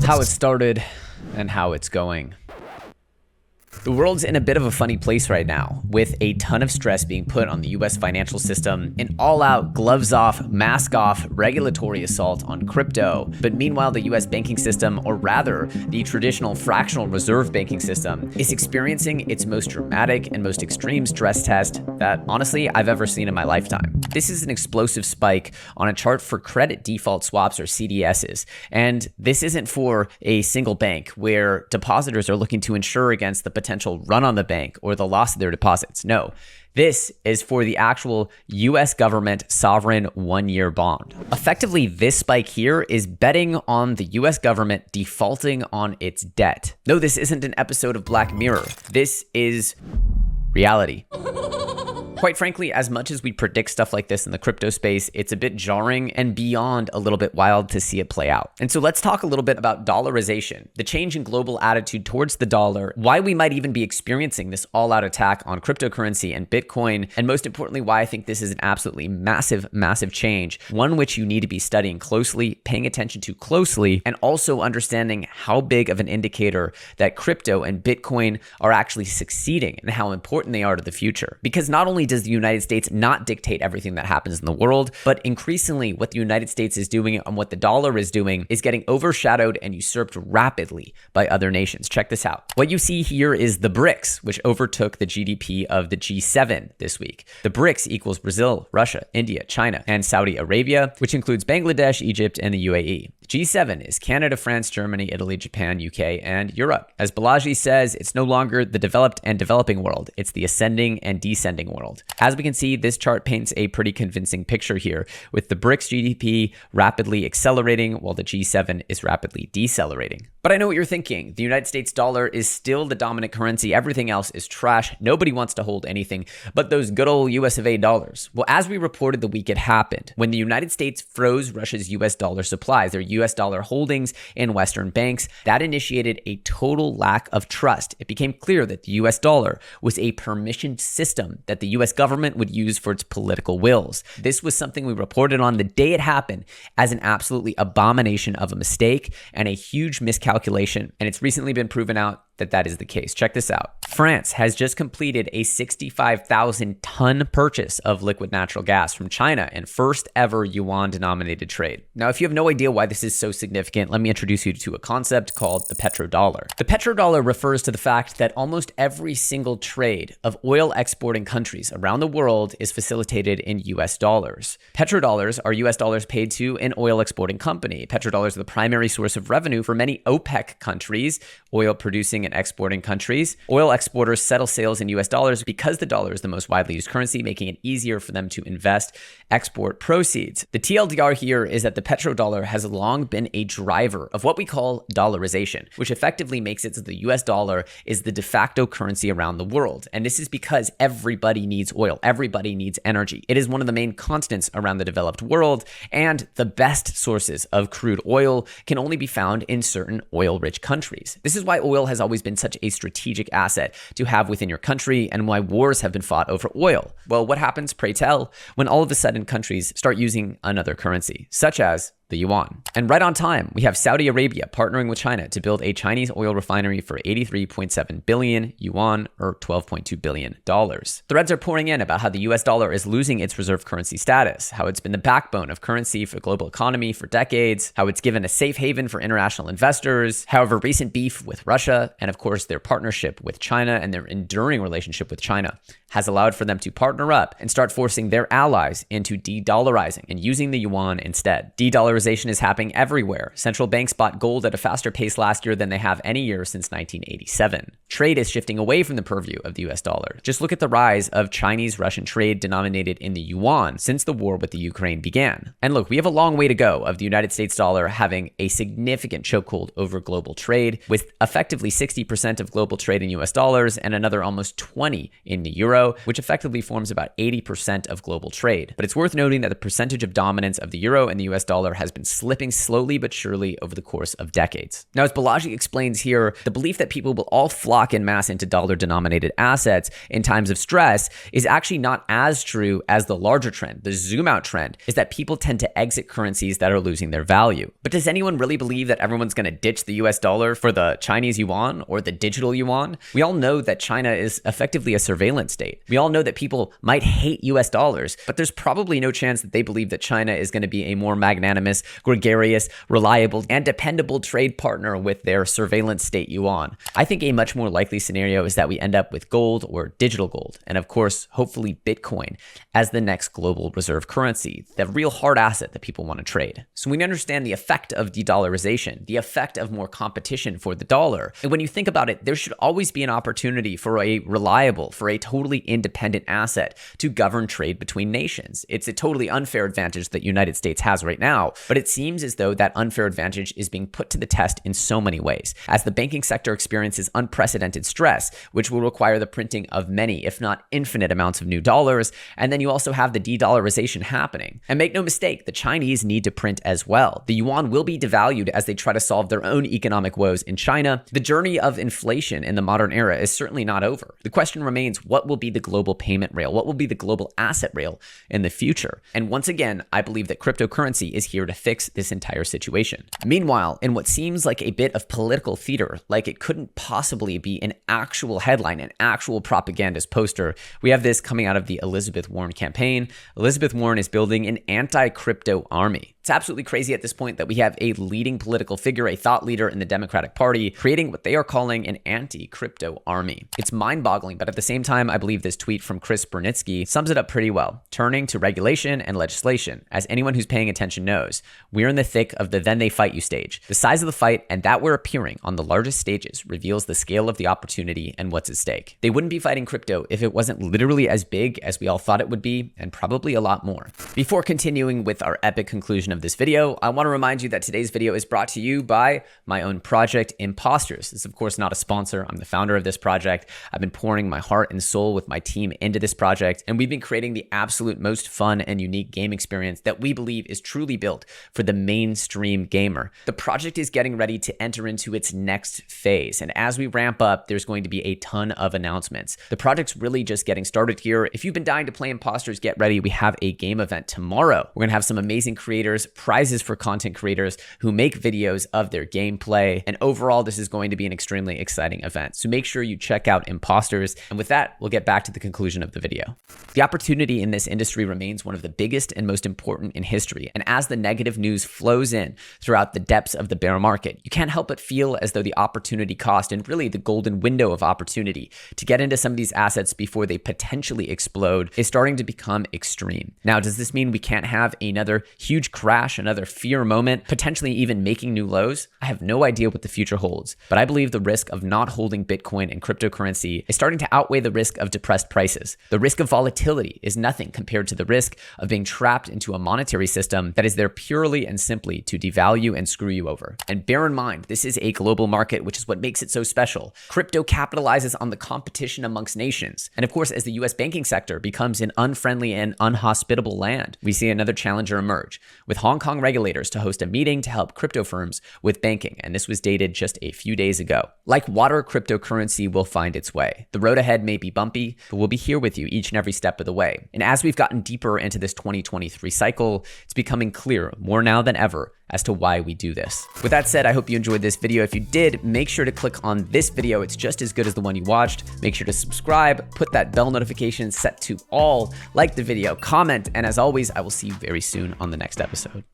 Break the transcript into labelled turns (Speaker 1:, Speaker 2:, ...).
Speaker 1: how it started and how it's going. The world's in a bit of a funny place right now, with a ton of stress being put on the US financial system, an all-out, gloves-off, mask-off regulatory assault on crypto. But meanwhile, the US banking system, or rather, the traditional fractional reserve banking system, is experiencing its most dramatic and most extreme stress test that, honestly, I've ever seen in my lifetime. This is an explosive spike on a chart for credit default swaps, or CDSs. And this isn't for a single bank where depositors are looking to insure against the potential run on the bank or the loss of their deposits. No, this is for the actual US government sovereign 1-year bond. Effectively, this spike here is betting on the US government defaulting on its debt. No, this isn't an episode of Black Mirror. This is reality. Quite frankly, as much as we predict stuff like this in the crypto space, it's a bit jarring and beyond a little bit wild to see it play out. And so let's talk a little bit about dollarization, the change in global attitude towards the dollar, why we might even be experiencing this all-out attack on cryptocurrency and Bitcoin, and most importantly, why I think this is an absolutely massive, massive change, one which you need to be studying closely, paying attention to closely, and also understanding how big of an indicator that crypto and Bitcoin are actually succeeding and how important they are to the future. Because not only does the United States not dictate everything that happens in the world, but increasingly what the United States is doing and what the dollar is doing is getting overshadowed and usurped rapidly by other nations. Check this out. What you see here is the BRICS, which overtook the GDP of the G7 this week. The BRICS equals Brazil, Russia, India, China, and Saudi Arabia, which includes Bangladesh, Egypt, and the UAE. G7 is Canada, France, Germany, Italy, Japan, UK, and Europe. As Balaji says, it's no longer the developed and developing world, it's the ascending and descending world. As we can see, this chart paints a pretty convincing picture here, with the BRICS GDP rapidly accelerating while the G7 is rapidly decelerating. But I know what you're thinking. The United States dollar is still the dominant currency. Everything else is trash. Nobody wants to hold anything but those good old US of A dollars. Well, as we reported the week it happened, when the United States froze Russia's US dollar supplies, their US dollar holdings in Western banks, that initiated a total lack of trust. It became clear that the US dollar was a permissioned system that the US government would use for its political wills. This was something we reported on the day it happened as an absolutely abomination of a mistake and a huge miscalculation, and it's recently been proven out that that is the case. Check this out. France has just completed a 65,000 ton purchase of liquid natural gas from China in first ever yuan denominated trade. Now, if you have no idea why this is so significant, let me introduce you to a concept called the petrodollar. The petrodollar refers to the fact that almost every single trade of oil exporting countries around the world is facilitated in US dollars. Petrodollars are US dollars paid to an oil exporting company. Petrodollars are the primary source of revenue for many OPEC countries, oil producing and exporting countries. Oil exporters settle sales in US dollars because the dollar is the most widely used currency, making it easier for them to invest export proceeds. The TLDR here is that the petrodollar has long been a driver of what we call dollarization, which effectively makes it so the US dollar is the de facto currency around the world. And this is because everybody needs oil. Everybody needs energy. It is one of the main constants around the developed world, and the best sources of crude oil can only be found in certain oil-rich countries. This is why oil has always been such a strategic asset to have within your country and why wars have been fought over oil. Well, what happens, pray tell, when all of a sudden countries start using another currency, such as the yuan? And right on time, we have Saudi Arabia partnering with China to build a Chinese oil refinery for 83.7 billion yuan, or $12.2 billion. Threads are pouring in about how the US dollar is losing its reserve currency status, how it's been the backbone of currency for the global economy for decades, how it's given a safe haven for international investors. However, recent beef with Russia, and of course their partnership with China and their enduring relationship with China, has allowed for them to partner up and start forcing their allies into de-dollarizing and using the yuan instead. De-dollarization is happening everywhere. Central banks bought gold at a faster pace last year than they have any year since 1987. Trade is shifting away from the purview of the US dollar. Just look at the rise of Chinese-Russian trade denominated in the yuan since the war with the Ukraine began. And look, we have a long way to go of the United States dollar having a significant chokehold over global trade, with effectively 60% of global trade in US dollars and another almost 20 in the euro. euro, which effectively forms about 80% of global trade. But it's worth noting that the percentage of dominance of the euro and the US dollar has been slipping slowly but surely over the course of decades. Now, as Balaji explains here, the belief that people will all flock en masse into dollar-denominated assets in times of stress is actually not as true as the larger trend. The zoom-out trend is that people tend to exit currencies that are losing their value. But does anyone really believe that everyone's going to ditch the US dollar for the Chinese yuan or the digital yuan? We all know that China is effectively a surveillance state. We all know that people might hate US dollars, but there's probably no chance that they believe that China is going to be a more magnanimous, gregarious, reliable, and dependable trade partner with their surveillance state yuan. I think a much more likely scenario is that we end up with gold or digital gold, and of course, hopefully Bitcoin as the next global reserve currency, the real hard asset that people want to trade. So we understand the effect of de-dollarization, the effect of more competition for the dollar. And when you think about it, there should always be an opportunity for a reliable, for a totally independent asset to govern trade between nations. It's a totally unfair advantage that the United States has right now, but it seems as though that unfair advantage is being put to the test in so many ways. As the banking sector experiences unprecedented stress, which will require the printing of many, if not infinite amounts of new dollars, and then you also have the de-dollarization happening. And make no mistake, the Chinese need to print as well. The yuan will be devalued as they try to solve their own economic woes in China. The journey of inflation in the modern era is certainly not over. The question remains, what will be the global payment rail? What will be the global asset rail in the future? And once again, I believe that cryptocurrency is here to fix this entire situation. Meanwhile, in what seems like a bit of political theater, like it couldn't possibly be an actual headline, an actual propagandist poster, we have this coming out of the Elizabeth Warren campaign. Elizabeth Warren is building an anti-crypto army. It's absolutely crazy at this point that we have a leading political figure, a thought leader in the Democratic Party, creating what they are calling an anti-crypto army. It's mind-boggling, but at the same time, I believe this tweet from Chris Bernitsky sums it up pretty well. Turning to regulation and legislation, as anyone who's paying attention knows, we're in the thick of the then they fight you stage. The size of the fight and that we're appearing on the largest stages reveals the scale of the opportunity and what's at stake. They wouldn't be fighting crypto if it wasn't literally as big as we all thought it would be, and probably a lot more. Before continuing with our epic conclusion of this video, I want to remind you that today's video is brought to you by my own project, Imposters. This is of course not a sponsor. I'm the founder of this project. I've been pouring my heart and soul with my team into this project, and we've been creating the absolute most fun and unique game experience that we believe is truly built for the mainstream gamer. The project is getting ready to enter into its next phase, and as we ramp up, there's going to be a ton of announcements. The project's really just getting started here. If you've been dying to play Imposters, get ready. We have a game event tomorrow. We're gonna have some amazing creators, prizes for content creators who make videos of their gameplay, and overall, this is going to be an extremely exciting event. So make sure you check out Imposters, and with that, we'll get back to the conclusion of the video. The opportunity in this industry remains one of the biggest and most important in history, and as the negative news flows in throughout the depths of the bear market, you can't help but feel as though the opportunity cost and really the golden window of opportunity to get into some of these assets before they potentially explode is starting to become extreme. Now, does this mean we can't have another huge crash, another fear moment, potentially even making new lows? I have no idea what the future holds, but I believe the risk of not holding Bitcoin and cryptocurrency is starting to outweigh the risk of depressed prices. The risk of volatility is nothing compared to the risk of being trapped into a monetary system that is there purely and simply to devalue and screw you over. And bear in mind, this is a global market, which is what makes it so special. Crypto capitalizes on the competition amongst nations. And of course, as the US banking sector becomes an unfriendly and unhospitable land, we see another challenger emerge, with Hong Kong regulators to host a meeting to help crypto firms with banking, and this was dated just a few days ago. Like water, cryptocurrency will find its way. The road ahead may be bumpy, but we'll be here with you each and every step of the way. And as we've gotten deeper into this 2023 cycle, it's becoming clear more now than ever as to why we do this. With that said, I hope you enjoyed this video. If you did, make sure to click on this video. It's just as good as the one you watched. Make sure to subscribe, put that bell notification set to all, like the video, comment, and as always, I will see you very soon on the next episode.